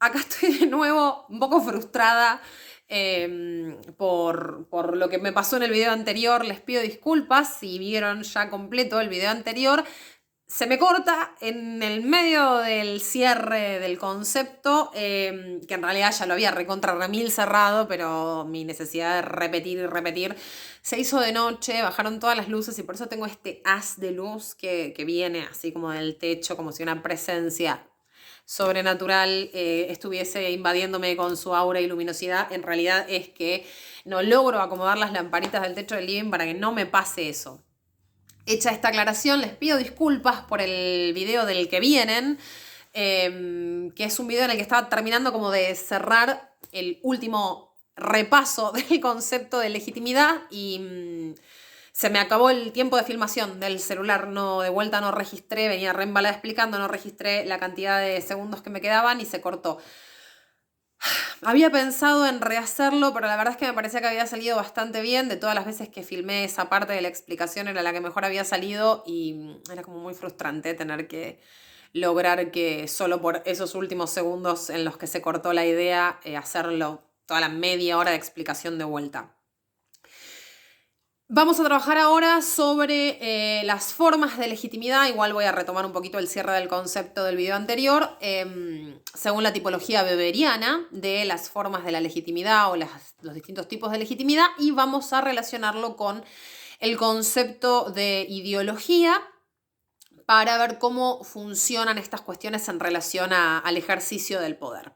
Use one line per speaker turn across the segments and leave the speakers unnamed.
acá estoy de nuevo un poco frustrada por lo que me pasó en el video anterior. Les pido disculpas si vieron ya completo el video anterior. Se me corta en el medio del cierre del concepto, que en realidad ya lo había recontra remil cerrado, pero mi necesidad de repetir y repetir se hizo de noche, bajaron todas las luces y por eso tengo este haz de luz que viene así como del techo, como si una presencia sobrenatural estuviese invadiéndome con su aura y luminosidad. En realidad es que no logro acomodar las lamparitas del techo del living para que no me pase eso. Hecha esta aclaración, les pido disculpas por el video del que vienen, que es un video en el que estaba terminando como de cerrar el último repaso del concepto de legitimidad y se me acabó el tiempo de filmación del celular, no, de vuelta no registré, venía re embalada explicando, no registré la cantidad de segundos que me quedaban y se cortó. Había pensado en rehacerlo, pero la verdad es que me parecía que había salido bastante bien. De todas las veces que filmé esa parte de la explicación era la que mejor había salido y era como muy frustrante tener que lograr que solo por esos últimos segundos en los que se cortó la idea, hacerlo toda la media hora de explicación de vuelta. Vamos a trabajar ahora sobre las formas de legitimidad. Igual voy a retomar un poquito el cierre del concepto del video anterior. Según la tipología weberiana de las formas de la legitimidad o los distintos tipos de legitimidad, y vamos a relacionarlo con el concepto de ideología para ver cómo funcionan estas cuestiones en relación al ejercicio del poder.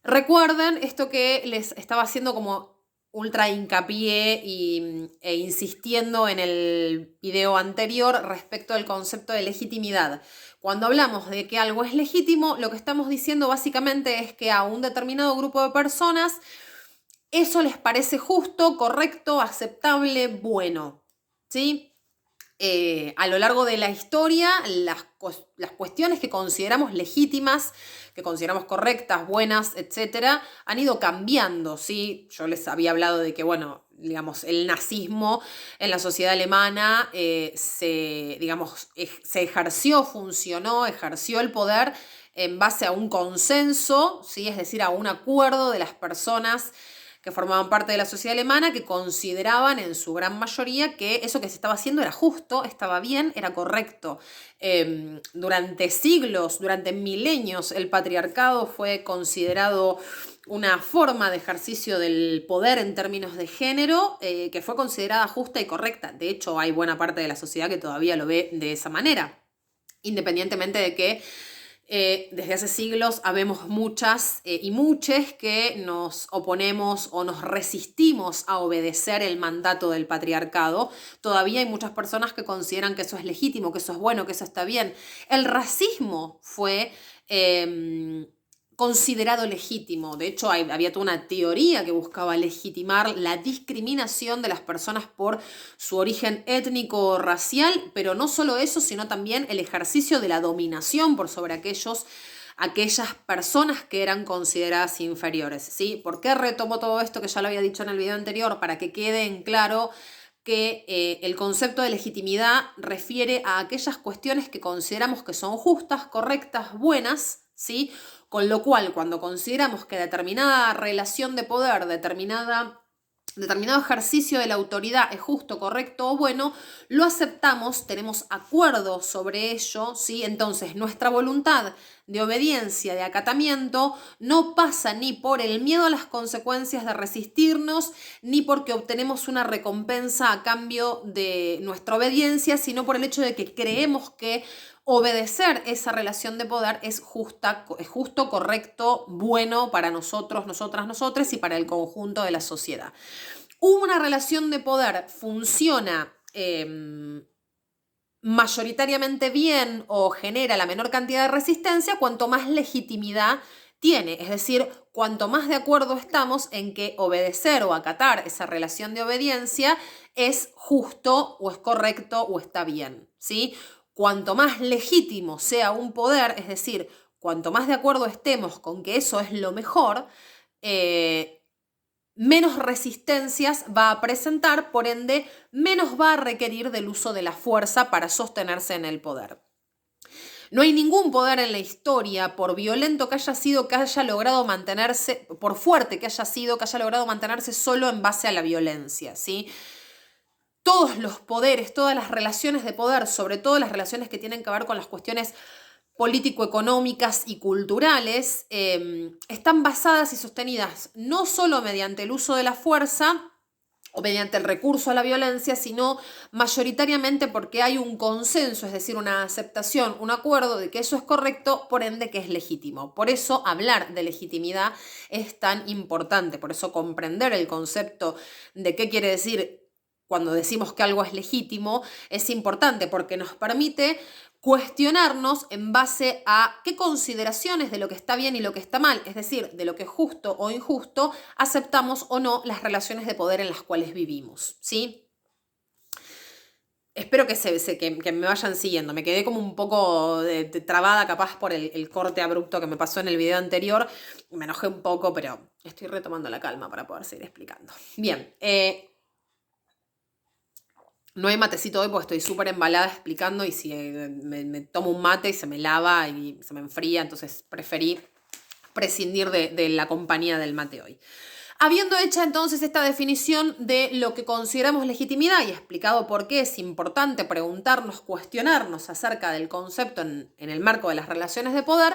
Recuerden esto que les estaba haciendo como ultra hincapié e insistiendo en el video anterior respecto al concepto de legitimidad. Cuando hablamos de que algo es legítimo, lo que estamos diciendo básicamente es que a un determinado grupo de personas eso les parece justo, correcto, aceptable, bueno, ¿sí? A lo largo de la historia, las cuestiones que consideramos legítimas, que consideramos correctas, buenas, etcétera, han ido cambiando, ¿sí? Yo les había hablado de que, bueno, digamos, el nazismo en la sociedad alemana se ejerció, funcionó, ejerció el poder en base a un consenso, ¿sí? Es decir, a un acuerdo de las personas que formaban parte de la sociedad alemana, que consideraban en su gran mayoría que eso que se estaba haciendo era justo, estaba bien, era correcto. Durante siglos, durante milenios, el patriarcado fue considerado una forma de ejercicio del poder en términos de género que fue considerada justa y correcta. De hecho, hay buena parte de la sociedad que todavía lo ve de esa manera, independientemente de que desde hace siglos habemos muchas y muchos que nos oponemos o nos resistimos a obedecer el mandato del patriarcado. Todavía hay muchas personas que consideran que eso es legítimo, que eso es bueno, que eso está bien. El racismo fue considerado legítimo. De hecho, había toda una teoría que buscaba legitimar la discriminación de las personas por su origen étnico o racial, pero no solo eso, sino también el ejercicio de la dominación por sobre aquellas personas que eran consideradas inferiores, ¿sí? ¿Por qué retomo todo esto que ya lo había dicho en el video anterior? Para que quede en claro que el concepto de legitimidad refiere a aquellas cuestiones que consideramos que son justas, correctas, buenas, ¿sí? Con lo cual, cuando consideramos que determinada relación de poder, determinado ejercicio de la autoridad es justo, correcto o bueno, lo aceptamos, tenemos acuerdo sobre ello, ¿sí? Entonces nuestra voluntad de obediencia, de acatamiento, no pasa ni por el miedo a las consecuencias de resistirnos, ni porque obtenemos una recompensa a cambio de nuestra obediencia, sino por el hecho de que creemos que obedecer esa relación de poder es justo, correcto, bueno para nosotros, nosotras, nosotres y para el conjunto de la sociedad. Una relación de poder funciona mayoritariamente bien o genera la menor cantidad de resistencia cuanto más legitimidad tiene, es decir, cuanto más de acuerdo estamos en que obedecer o acatar esa relación de obediencia es justo o es correcto o está bien, ¿sí? Cuanto más legítimo sea un poder, es decir, cuanto más de acuerdo estemos con que eso es lo mejor, menos resistencias va a presentar, por ende, menos va a requerir del uso de la fuerza para sostenerse en el poder. No hay ningún poder en la historia, por violento que haya sido, que haya logrado mantenerse, por fuerte que haya sido, que haya logrado mantenerse solo en base a la violencia, ¿sí? Todos los poderes, todas las relaciones de poder, sobre todo las relaciones que tienen que ver con las cuestiones político-económicas y culturales, están basadas y sostenidas no solo mediante el uso de la fuerza o mediante el recurso a la violencia, sino mayoritariamente porque hay un consenso, es decir, una aceptación, un acuerdo de que eso es correcto, por ende que es legítimo. Por eso hablar de legitimidad es tan importante, por eso comprender el concepto de qué quiere decir cuando decimos que algo es legítimo es importante, porque nos permite cuestionarnos en base a qué consideraciones de lo que está bien y lo que está mal, es decir, de lo que es justo o injusto, aceptamos o no las relaciones de poder en las cuales vivimos, ¿sí? Espero que me vayan siguiendo. Me quedé como un poco trabada capaz por el corte abrupto que me pasó en el video anterior. Me enojé un poco, pero estoy retomando la calma para poder seguir explicando. Bien, no hay matecito hoy porque estoy súper embalada explicando y si me tomo un mate y se me lava y se me enfría, entonces preferí prescindir de la compañía del mate hoy. Habiendo hecha entonces esta definición de lo que consideramos legitimidad y explicado por qué es importante preguntarnos, cuestionarnos acerca del concepto en el marco de las relaciones de poder,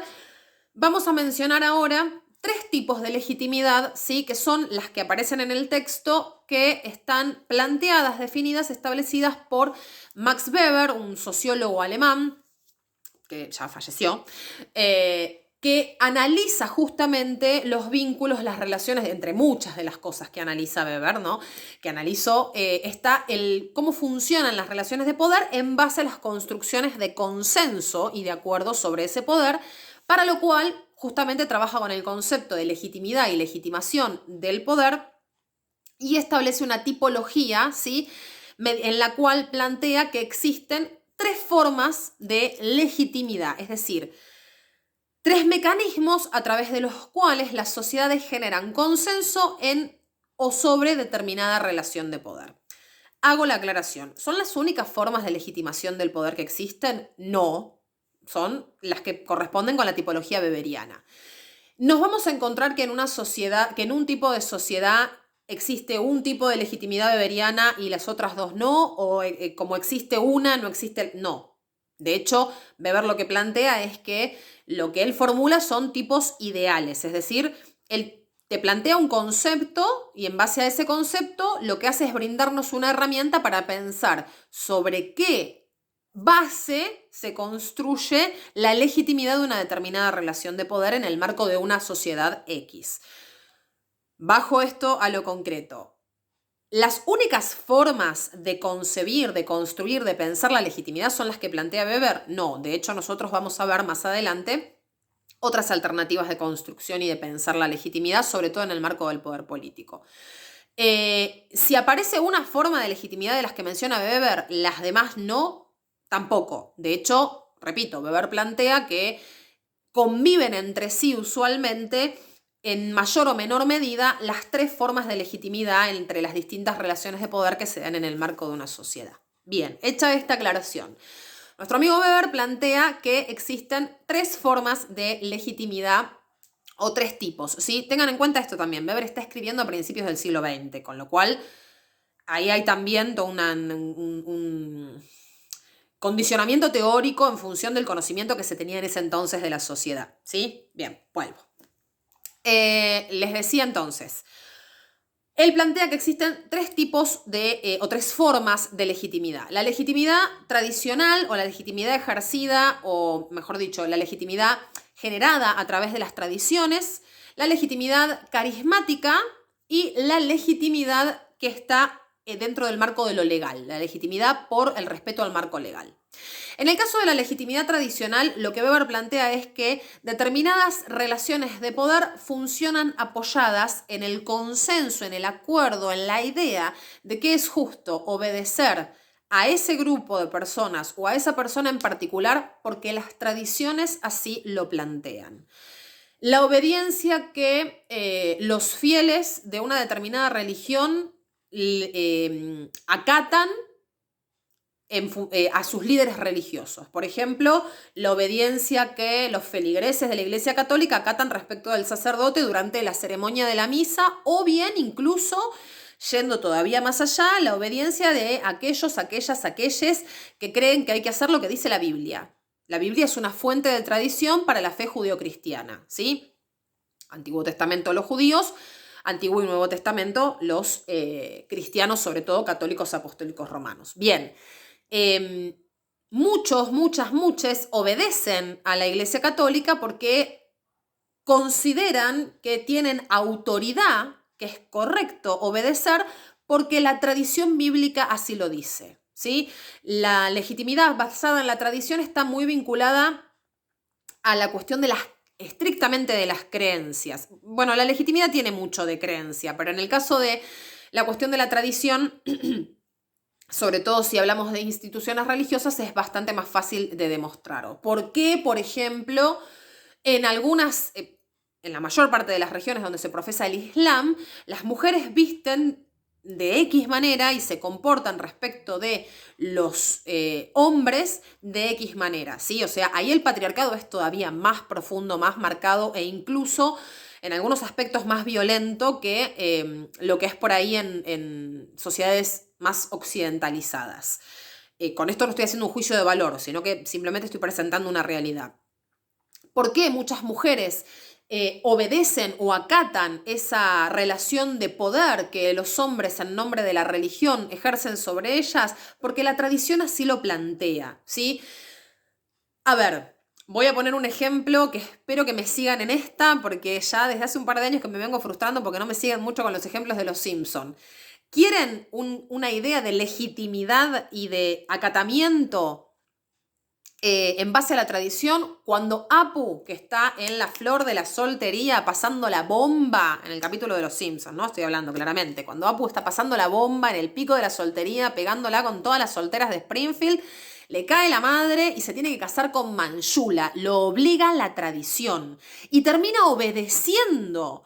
vamos a mencionar ahora 3 tipos de legitimidad, ¿sí? Que son las que aparecen en el texto, que están planteadas, definidas, establecidas por Max Weber, un sociólogo alemán que ya falleció, que analiza justamente los vínculos, las relaciones, entre muchas de las cosas que analiza Weber, ¿no? Que analizó, está cómo funcionan las relaciones de poder en base a las construcciones de consenso y de acuerdo sobre ese poder, para lo cual justamente trabaja con el concepto de legitimidad y legitimación del poder y establece una tipología, ¿sí? En la cual plantea que existen 3 formas de legitimidad, es decir, 3 mecanismos a través de los cuales las sociedades generan consenso en o sobre determinada relación de poder. Hago la aclaración. ¿Son las únicas formas de legitimación del poder que existen? No. Son las que corresponden con la tipología weberiana. Nos vamos a encontrar que en una sociedad, que en un tipo de sociedad existe un tipo de legitimidad weberiana y las otras 2 no, o como existe una, no existe... No. De hecho, Weber lo que plantea es que lo que él formula son tipos ideales, es decir, él te plantea un concepto y en base a ese concepto lo que hace es brindarnos una herramienta para pensar sobre qué base se construye la legitimidad de una determinada relación de poder en el marco de una sociedad X. Bajo esto a lo concreto. Las únicas formas de concebir, de construir, de pensar la legitimidad son las que plantea Weber. No, de hecho nosotros vamos a ver más adelante otras alternativas de construcción y de pensar la legitimidad, sobre todo en el marco del poder político. Si aparece una forma de legitimidad de las que menciona Weber, las demás no, tampoco. De hecho, repito, Weber plantea que conviven entre sí usualmente en mayor o menor medida las 3 formas de legitimidad entre las distintas relaciones de poder que se dan en el marco de una sociedad. Bien, hecha esta aclaración, nuestro amigo Weber plantea que existen 3 formas de legitimidad o 3 tipos, ¿sí? Tengan en cuenta esto también, Weber está escribiendo a principios del siglo XX, con lo cual ahí hay también todo un condicionamiento teórico en función del conocimiento que se tenía en ese entonces de la sociedad, ¿sí? Bien, vuelvo. Les decía entonces, él plantea que existen 3 tipos o 3 formas de legitimidad. La legitimidad tradicional o la legitimidad ejercida, o mejor dicho, la legitimidad generada a través de las tradiciones, la legitimidad carismática y la legitimidad que está dentro del marco de lo legal, la legitimidad por el respeto al marco legal. En el caso de la legitimidad tradicional, lo que Weber plantea es que determinadas relaciones de poder funcionan apoyadas en el consenso, en el acuerdo, en la idea de que es justo obedecer a ese grupo de personas o a esa persona en particular porque las tradiciones así lo plantean. La obediencia que los fieles de una determinada religión acatan a sus líderes religiosos. Por ejemplo, la obediencia que los feligreses de la Iglesia Católica acatan respecto del sacerdote durante la ceremonia de la misa, o bien incluso, yendo todavía más allá, la obediencia de aquellos, aquellas que creen que hay que hacer lo que dice la Biblia. La Biblia es una fuente de tradición para la fe judeocristiana, ¿sí? Antiguo Testamento los judíos, Antiguo y Nuevo Testamento los cristianos, sobre todo católicos apostólicos romanos. Bien, muchos obedecen a la Iglesia Católica porque consideran que tienen autoridad, que es correcto obedecer, porque la tradición bíblica así lo dice, ¿sí? La legitimidad basada en la tradición está muy vinculada a la cuestión de estrictamente de las creencias. Bueno, la legitimidad tiene mucho de creencia, pero en el caso de la cuestión de la tradición, sobre todo si hablamos de instituciones religiosas, es bastante más fácil de demostrar. ¿Por qué, por ejemplo, en la mayor parte de las regiones donde se profesa el Islam, las mujeres visten de X manera y se comportan respecto de los hombres de X manera, ¿sí? O sea, ahí el patriarcado es todavía más profundo, más marcado e incluso en algunos aspectos más violento que lo que es por ahí en sociedades más occidentalizadas. Con esto no estoy haciendo un juicio de valor, sino que simplemente estoy presentando una realidad. ¿Por qué muchas mujeres obedecen o acatan esa relación de poder que los hombres en nombre de la religión ejercen sobre ellas? Porque la tradición así lo plantea, ¿sí? A ver, voy a poner un ejemplo que espero que me sigan en esta, porque ya desde hace un par de años que me vengo frustrando porque no me siguen mucho con los ejemplos de los Simpson. ¿Quieren una idea de legitimidad y de acatamiento en base a la tradición? Cuando Apu, que está en la flor de la soltería pasando la bomba, en el capítulo de los Simpsons, ¿no? Estoy hablando claramente. Cuando Apu está pasando la bomba en el pico de la soltería, pegándola con todas las solteras de Springfield, le cae la madre y se tiene que casar con Manjula. Lo obliga la tradición. Y termina obedeciendo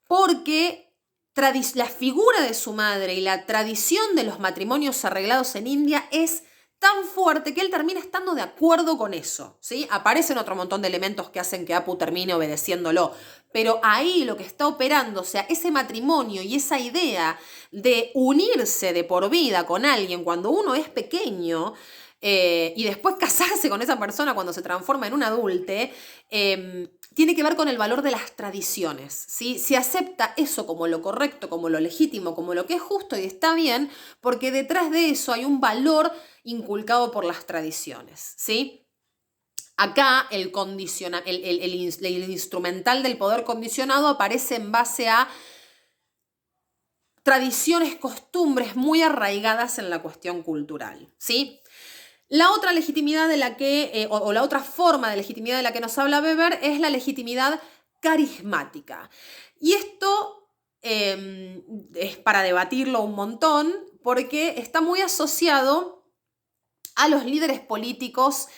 porque la figura de su madre y la tradición de los matrimonios arreglados en India es tan fuerte que él termina estando de acuerdo con eso, ¿sí? Aparecen otro montón de elementos que hacen que Apu termine obedeciéndolo, pero ahí lo que está operando, o sea, ese matrimonio y esa idea de unirse de por vida con alguien cuando uno es pequeño y después casarse con esa persona cuando se transforma en un adulte, tiene que ver con el valor de las tradiciones, ¿sí? Se acepta eso como lo correcto, como lo legítimo, como lo que es justo y está bien, porque detrás de eso hay un valor inculcado por las tradiciones, ¿sí? Acá el instrumental del poder condicionado aparece en base a tradiciones, costumbres muy arraigadas en la cuestión cultural, ¿sí? La otra legitimidad de la que, o la otra forma de legitimidad de la que nos habla Weber es la legitimidad carismática. Y esto es para debatirlo un montón porque está muy asociado a los líderes políticos,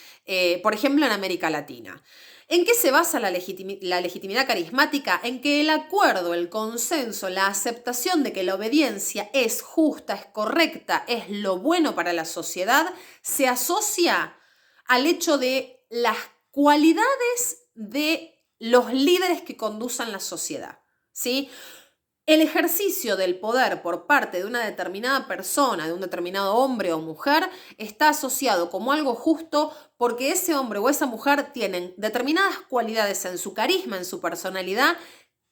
por ejemplo, en América Latina. ¿En qué se basa la legitimidad carismática? En que el acuerdo, el consenso, la aceptación de que la obediencia es justa, es correcta, es lo bueno para la sociedad, se asocia al hecho de las cualidades de los líderes que conduzcan la sociedad, ¿sí? El ejercicio del poder por parte de una determinada persona, de un determinado hombre o mujer, está asociado como algo justo porque ese hombre o esa mujer tienen determinadas cualidades en su carisma, en su personalidad,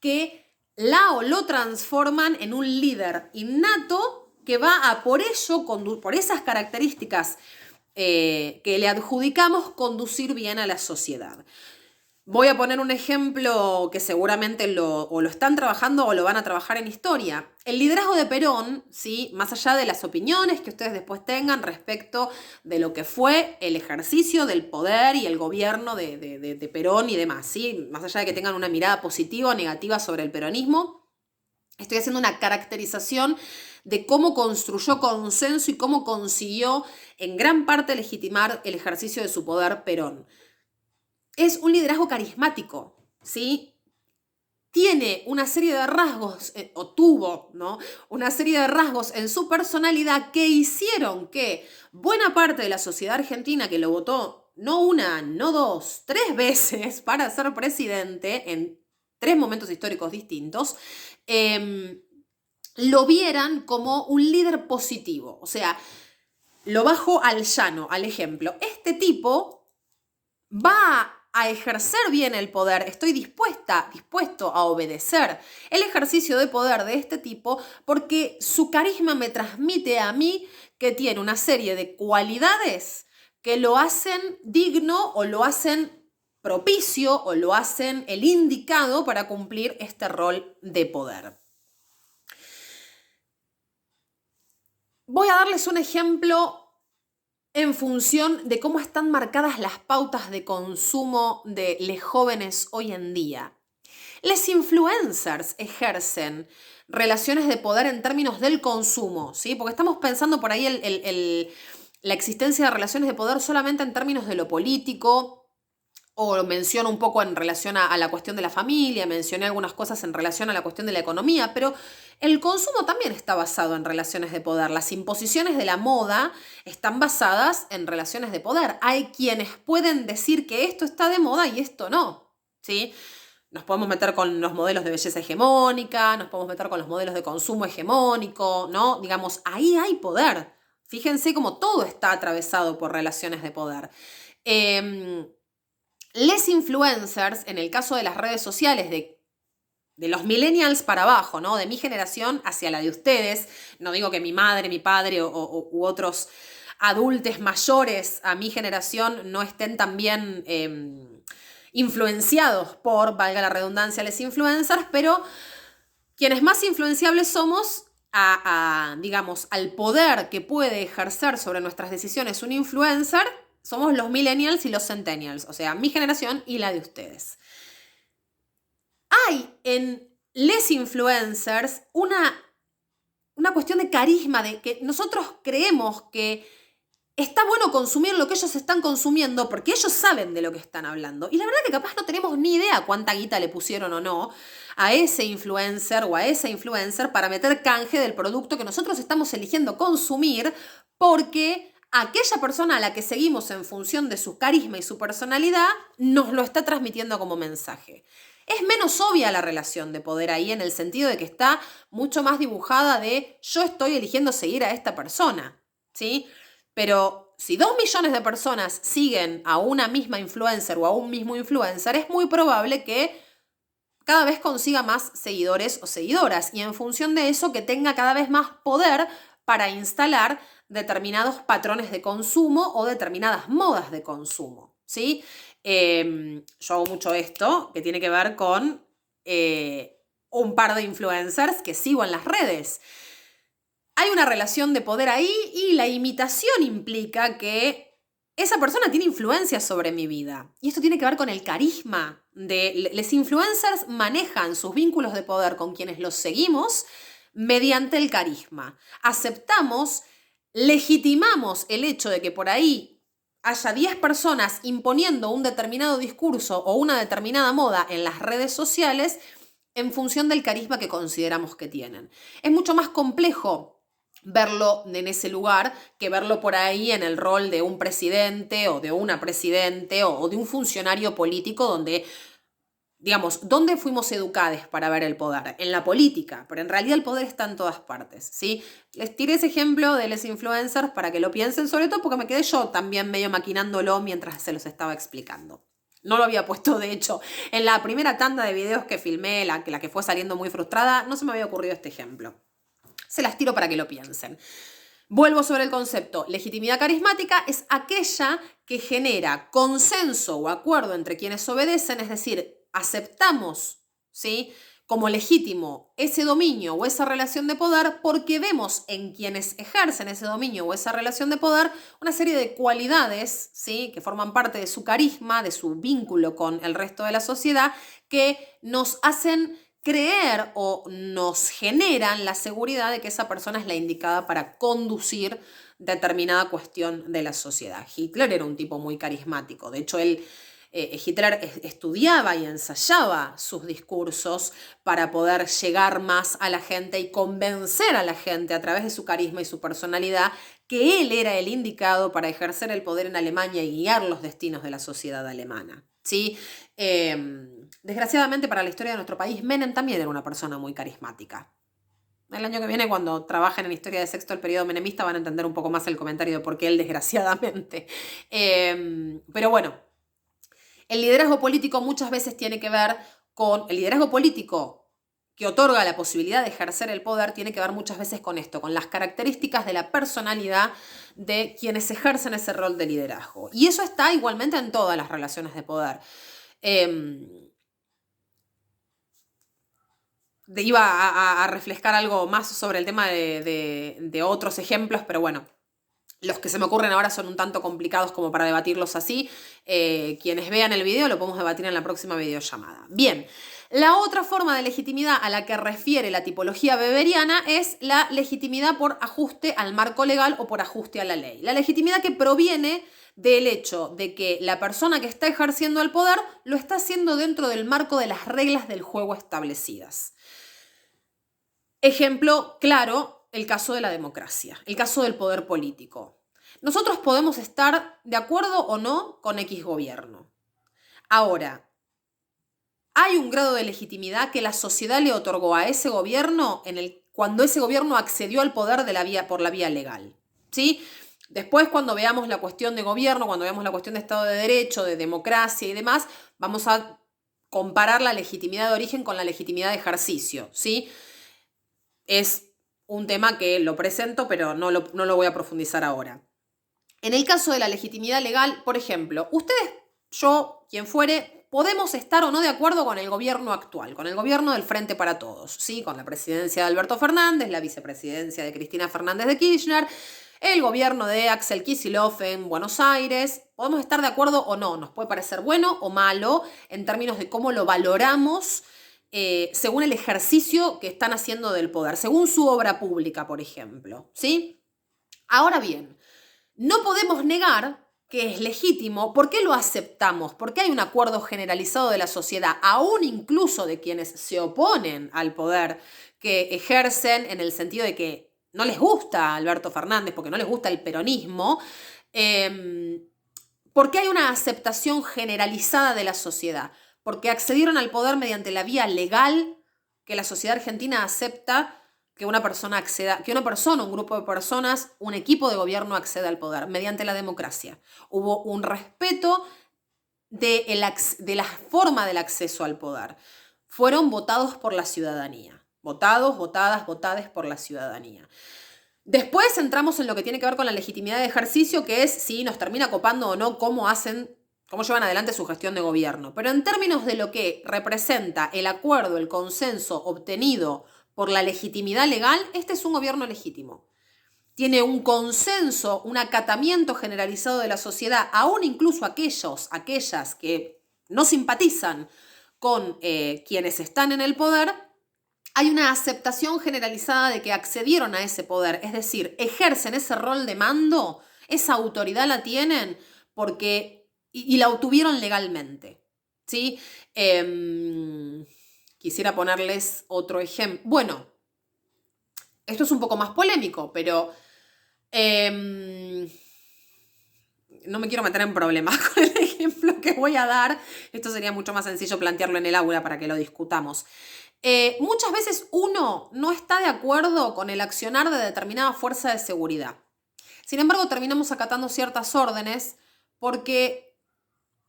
que la o lo transforman en un líder innato que va a, por ello, por esas características que le adjudicamos, conducir bien a la sociedad. Voy a poner un ejemplo que seguramente lo están trabajando o lo van a trabajar en historia. El liderazgo de Perón, ¿sí? Más allá de las opiniones que ustedes después tengan respecto de lo que fue el ejercicio del poder y el gobierno de Perón y demás, ¿sí? Más allá de que tengan una mirada positiva o negativa sobre el peronismo, estoy haciendo una caracterización de cómo construyó consenso y cómo consiguió en gran parte legitimar el ejercicio de su poder Perón. Es un liderazgo carismático, ¿sí? tiene una serie de rasgos, o tuvo, ¿no? Una serie de rasgos en su personalidad que hicieron que buena parte de la sociedad argentina que lo votó no una, no dos, 3 veces para ser presidente en 3 momentos históricos distintos, lo vieran como un líder positivo. O sea, lo bajo al llano, al ejemplo. Este tipo va a ejercer bien el poder, estoy dispuesto a obedecer el ejercicio de poder de este tipo porque su carisma me transmite a mí que tiene una serie de cualidades que lo hacen digno o lo hacen propicio o lo hacen el indicado para cumplir este rol de poder. Voy a darles un ejemplo en función de cómo están marcadas las pautas de consumo de los jóvenes hoy en día. Los influencers ejercen relaciones de poder en términos del consumo, ¿sí? Porque estamos pensando por ahí la existencia de relaciones de poder solamente en términos de lo político, o lo menciono un poco en relación a la cuestión de la familia, mencioné algunas cosas en relación a la cuestión de la economía, pero el consumo también está basado en relaciones de poder. Las imposiciones de la moda están basadas en relaciones de poder. Hay quienes pueden decir que esto está de moda y esto no, ¿sí? Nos podemos meter con los modelos de belleza hegemónica, nos podemos meter con los modelos de consumo hegemónico, ¿no? Digamos, ahí hay poder. Fíjense cómo todo está atravesado por relaciones de poder. Les influencers, en el caso de las redes sociales, de los millennials para abajo, ¿no? De mi generación hacia la de ustedes, no digo que mi madre, mi padre u otros adultos mayores a mi generación no estén también influenciados por, valga la redundancia, les influencers, pero quienes más influenciables somos digamos, al poder que puede ejercer sobre nuestras decisiones un influencer, somos los millennials y los centennials, o sea, mi generación y la de ustedes. Hay en les influencers una cuestión de carisma, de que nosotros creemos que está bueno consumir lo que ellos están consumiendo porque ellos saben de lo que están hablando. Y la verdad que capaz no tenemos ni idea cuánta guita le pusieron o no a ese influencer o a esa influencer para meter canje del producto que nosotros estamos eligiendo consumir porque aquella persona a la que seguimos en función de su carisma y su personalidad nos lo está transmitiendo como mensaje. Es menos obvia la relación de poder ahí en el sentido de que está mucho más dibujada de yo estoy eligiendo seguir a esta persona, ¿sí? Pero si 2 millones de personas siguen a una misma influencer o a un mismo influencer, es muy probable que cada vez consiga más seguidores o seguidoras y en función de eso que tenga cada vez más poder para instalar determinados patrones de consumo o determinadas modas de consumo, ¿sí? Yo hago mucho esto, que tiene que ver con un par de influencers que sigo en las redes. Hay una relación de poder ahí y la imitación implica que esa persona tiene influencia sobre mi vida. Y esto tiene que ver con el carisma. Los influencers manejan sus vínculos de poder con quienes los seguimos mediante el carisma. Aceptamos, legitimamos el hecho de que por ahí haya 10 personas imponiendo un determinado discurso o una determinada moda en las redes sociales en función del carisma que consideramos que tienen. Es mucho más complejo verlo en ese lugar que verlo por ahí en el rol de un presidente o de una presidente o de un funcionario político donde, digamos, ¿dónde fuimos educados para ver el poder? En la política, pero en realidad el poder está en todas partes, ¿sí? Les tiré ese ejemplo de los influencers para que lo piensen, sobre todo porque me quedé yo también medio maquinándolo mientras se los estaba explicando. No lo había puesto, de hecho, en la primera tanda de videos que filmé, la que fue saliendo muy frustrada, no se me había ocurrido este ejemplo. Se las tiro para que lo piensen. Vuelvo sobre el concepto. Legitimidad carismática es aquella que genera consenso o acuerdo entre quienes obedecen, es decir, aceptamos, ¿sí?, como legítimo ese dominio o esa relación de poder porque vemos en quienes ejercen ese dominio o esa relación de poder una serie de cualidades, ¿sí?, que forman parte de su carisma, de su vínculo con el resto de la sociedad, que nos hacen creer o nos generan la seguridad de que esa persona es la indicada para conducir determinada cuestión de la sociedad. Hitler era un tipo muy carismático. De hecho, él Hitler estudiaba y ensayaba sus discursos para poder llegar más a la gente y convencer a la gente a través de su carisma y su personalidad que él era el indicado para ejercer el poder en Alemania y guiar los destinos de la sociedad alemana, ¿sí? Desgraciadamente para la historia de nuestro país, Menem también era una persona muy carismática. El año que viene, cuando trabajen en historia de sexto del periodo menemista, van a entender un poco más el comentario de por qué él, desgraciadamente. Pero bueno, el liderazgo político muchas veces tiene que ver con el liderazgo político que otorga la posibilidad de ejercer el poder, tiene que ver muchas veces con esto, con las características de la personalidad de quienes ejercen ese rol de liderazgo. Y eso está igualmente en todas las relaciones de poder. Iba a reflejar algo más sobre el tema de otros ejemplos, pero bueno, los que se me ocurren ahora son un tanto complicados como para debatirlos así. Quienes vean el video lo podemos debatir en la próxima videollamada. Bien, la otra forma de legitimidad a la que refiere la tipología weberiana es la legitimidad por ajuste al marco legal o por ajuste a la ley. La legitimidad que proviene del hecho de que la persona que está ejerciendo el poder lo está haciendo dentro del marco de las reglas del juego establecidas. Ejemplo claro, el caso de la democracia, el caso del poder político. Nosotros podemos estar de acuerdo o no con X gobierno. Ahora, hay un grado de legitimidad que la sociedad le otorgó a ese gobierno cuando ese gobierno accedió al poder por la vía legal, ¿sí? Después, cuando veamos la cuestión de gobierno, cuando veamos la cuestión de Estado de Derecho, de democracia y demás, vamos a comparar la legitimidad de origen con la legitimidad de ejercicio, ¿sí? Es un tema que lo presento, pero no lo voy a profundizar ahora. En el caso de la legitimidad legal, por ejemplo, ustedes, yo, quien fuere, podemos estar o no de acuerdo con el gobierno actual, con el gobierno del Frente para Todos, ¿sí? Con la presidencia de Alberto Fernández, la vicepresidencia de Cristina Fernández de Kirchner, el gobierno de Axel Kicillof en Buenos Aires. Podemos estar de acuerdo o no, nos puede parecer bueno o malo en términos de cómo lo valoramos según el ejercicio que están haciendo del poder, según su obra pública, por ejemplo, ¿sí? Ahora bien, no podemos negar que es legítimo. ¿Por qué lo aceptamos? Porque hay un acuerdo generalizado de la sociedad, aún incluso de quienes se oponen al poder, que ejercen en el sentido de que no les gusta Alberto Fernández, porque no les gusta el peronismo, porque hay una aceptación generalizada de la sociedad, porque accedieron al poder mediante la vía legal que la sociedad argentina acepta que una persona acceda, que una persona, un grupo de personas, un equipo de gobierno acceda al poder mediante la democracia. Hubo un respeto de la forma del acceso al poder. Fueron votados por la ciudadanía. Votados, votadas, votades por la ciudadanía. Después entramos en lo que tiene que ver con la legitimidad de ejercicio, que es si nos termina copando o no cómo llevan adelante su gestión de gobierno. Pero en términos de lo que representa el acuerdo, el consenso obtenido por la legitimidad legal, este es un gobierno legítimo. Tiene un consenso, un acatamiento generalizado de la sociedad, aún incluso aquellas que no simpatizan con quienes están en el poder. Hay una aceptación generalizada de que accedieron a ese poder, es decir, ejercen ese rol de mando, esa autoridad la tienen porque y la obtuvieron legalmente, ¿sí? Quisiera ponerles otro ejemplo. Bueno, esto es un poco más polémico, pero no me quiero meter en problemas con el ejemplo que voy a dar. Esto sería mucho más sencillo plantearlo en el aula para que lo discutamos. Muchas veces uno no está de acuerdo con el accionar de determinada fuerza de seguridad. Sin embargo, terminamos acatando ciertas órdenes porque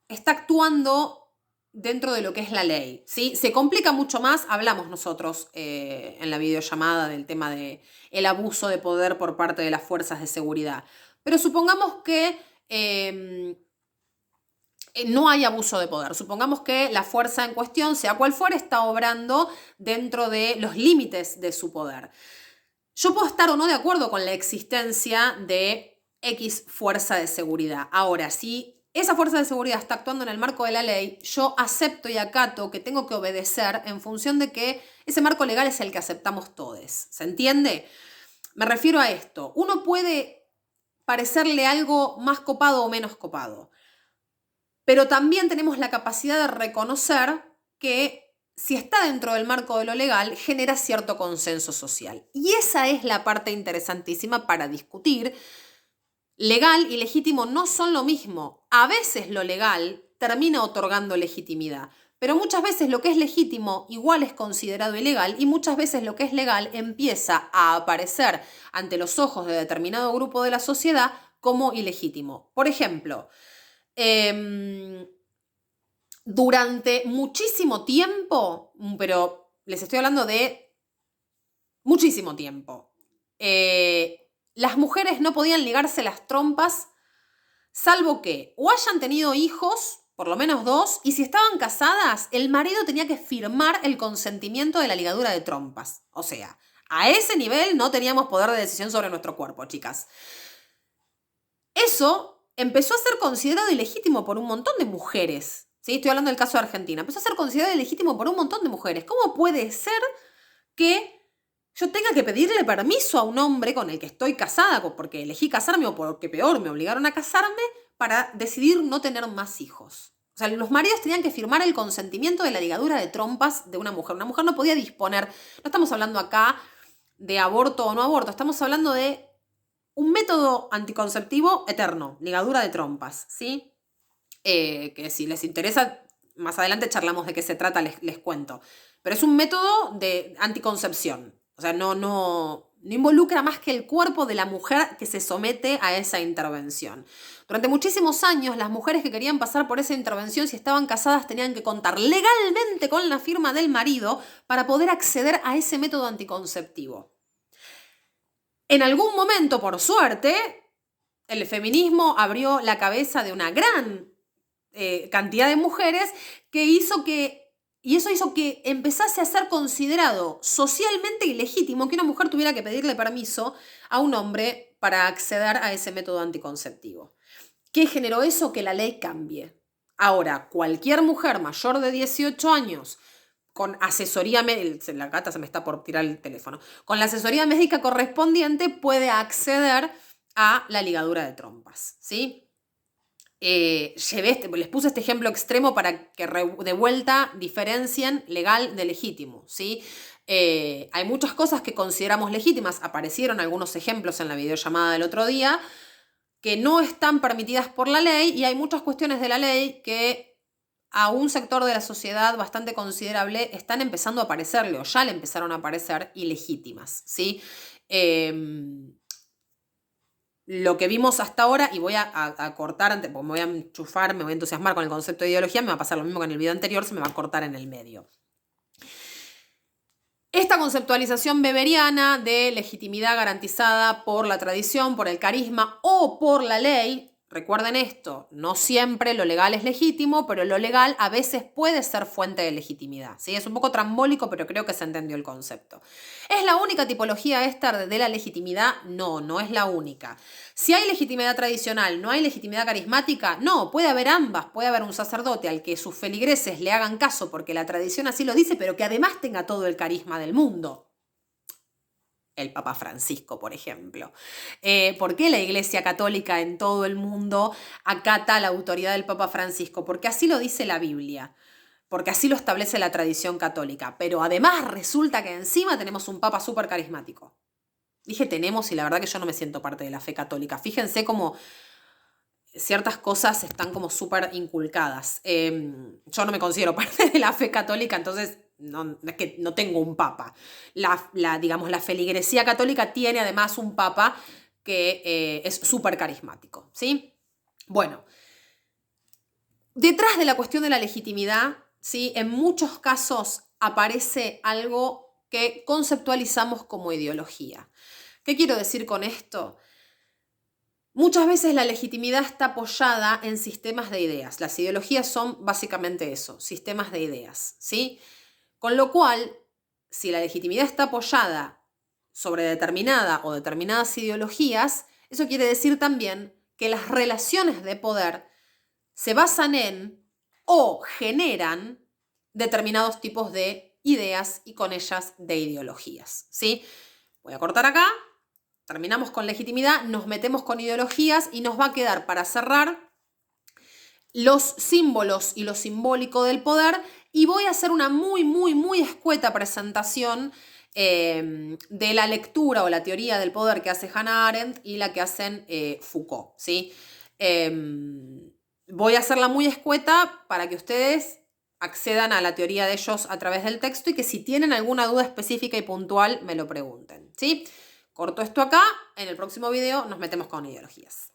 está actuando dentro de lo que es la ley, ¿sí? Se complica mucho más, hablamos nosotros en la videollamada del tema del abuso de poder por parte de las fuerzas de seguridad. Pero supongamos que no hay abuso de poder. Supongamos que la fuerza en cuestión, sea cual fuera, está obrando dentro de los límites de su poder. Yo puedo estar o no de acuerdo con la existencia de X fuerza de seguridad. Ahora, si esa fuerza de seguridad está actuando en el marco de la ley, yo acepto y acato que tengo que obedecer en función de que ese marco legal es el que aceptamos todos. ¿Se entiende? Me refiero a esto. Uno puede parecerle algo más copado o menos copado. pero también tenemos la capacidad de reconocer que si está dentro del marco de lo legal, genera cierto consenso social. Y esa es la parte interesantísima para discutir. Legal y legítimo no son lo mismo. A veces lo legal termina otorgando legitimidad, pero muchas veces lo que es legítimo igual es considerado ilegal y muchas veces lo que es legal empieza a aparecer ante los ojos de determinado grupo de la sociedad como ilegítimo. Por ejemplo, durante muchísimo tiempo, pero les estoy hablando de muchísimo tiempo, las mujeres no podían ligarse las trompas salvo que o hayan tenido hijos, por lo menos 2, y si estaban casadas, el marido tenía que firmar el consentimiento de la ligadura de trompas. O sea, a ese nivel no teníamos poder de decisión sobre nuestro cuerpo, chicas. Eso empezó a ser considerado ilegítimo por un montón de mujeres. ¿Sí? Estoy hablando del caso de Argentina. Empezó a ser considerado ilegítimo por un montón de mujeres. ¿Cómo puede ser que yo tenga que pedirle permiso a un hombre con el que estoy casada, porque elegí casarme o porque peor me obligaron a casarme, para decidir no tener más hijos? O sea, los maridos tenían que firmar el consentimiento de la ligadura de trompas de una mujer. Una mujer no podía disponer, no estamos hablando acá de aborto o no aborto, estamos hablando de un método anticonceptivo eterno, ligadura de trompas, ¿sí? Que si les interesa, más adelante charlamos de qué se trata, les cuento. Pero es un método de anticoncepción. O sea, no involucra más que el cuerpo de la mujer que se somete a esa intervención. Durante muchísimos años, las mujeres que querían pasar por esa intervención, si estaban casadas, tenían que contar legalmente con la firma del marido para poder acceder a ese método anticonceptivo. En algún momento, por suerte, el feminismo abrió la cabeza de una gran cantidad de mujeres y eso hizo que empezase a ser considerado socialmente ilegítimo que una mujer tuviera que pedirle permiso a un hombre para acceder a ese método anticonceptivo. ¿Qué generó eso? Que la ley cambie. Ahora, cualquier mujer mayor de 18 años con asesoría médica, la gata se me está por tirar el teléfono, con la asesoría médica correspondiente puede acceder a la ligadura de trompas, ¿sí? Les puse este ejemplo extremo para que de vuelta diferencien legal de legítimo, ¿sí? Hay muchas cosas que consideramos legítimas, aparecieron algunos ejemplos en la videollamada del otro día, que no están permitidas por la ley, y hay muchas cuestiones de la ley que a un sector de la sociedad bastante considerable están empezando a aparecerle, o ya le empezaron a aparecer ilegítimas, ¿sí? Lo que vimos hasta ahora, y voy a cortar, porque me voy a enchufar, me voy a entusiasmar con el concepto de ideología, me va a pasar lo mismo que en el video anterior, se me va a cortar en el medio. Esta conceptualización weberiana de legitimidad garantizada por la tradición, por el carisma o por la ley, recuerden esto, no siempre lo legal es legítimo, pero lo legal a veces puede ser fuente de legitimidad, ¿sí? Es un poco trambólico, pero creo que se entendió el concepto. ¿Es la única tipología esta de la legitimidad? No, no es la única. Si hay legitimidad tradicional, ¿no hay legitimidad carismática? No, puede haber ambas. Puede haber un sacerdote al que sus feligreses le hagan caso porque la tradición así lo dice, pero que además tenga todo el carisma del mundo. El Papa Francisco, por ejemplo. ¿Por qué la Iglesia Católica en todo el mundo acata la autoridad del Papa Francisco? Porque así lo dice la Biblia, porque así lo establece la tradición católica. Pero además resulta que encima tenemos un Papa súper carismático. Dije tenemos y la verdad que yo no me siento parte de la fe católica. Fíjense cómo ciertas cosas están como súper inculcadas. Yo no me considero parte de la fe católica, entonces no, es que no tengo un papa. Digamos, la feligresía católica tiene además un papa que es súper carismático, ¿sí? Bueno, detrás de la cuestión de la legitimidad, ¿sí? En muchos casos aparece algo que conceptualizamos como ideología. ¿Qué quiero decir con esto? Muchas veces la legitimidad está apoyada en sistemas de ideas. Las ideologías son básicamente eso, sistemas de ideas, ¿sí? Con lo cual, si la legitimidad está apoyada sobre determinada o determinadas ideologías, eso quiere decir también que las relaciones de poder se basan en o generan determinados tipos de ideas y con ellas de ideologías, ¿sí? Voy a cortar acá. Terminamos con legitimidad, nos metemos con ideologías y nos va a quedar para cerrar los símbolos y lo simbólico del poder, y voy a hacer una muy escueta presentación de la lectura o la teoría del poder que hace Hannah Arendt y la que hacen Foucault, ¿sí? Voy a hacerla muy escueta para que ustedes accedan a la teoría de ellos a través del texto y que si tienen alguna duda específica y puntual me lo pregunten, ¿sí? Corto esto acá, en el próximo video nos metemos con ideologías.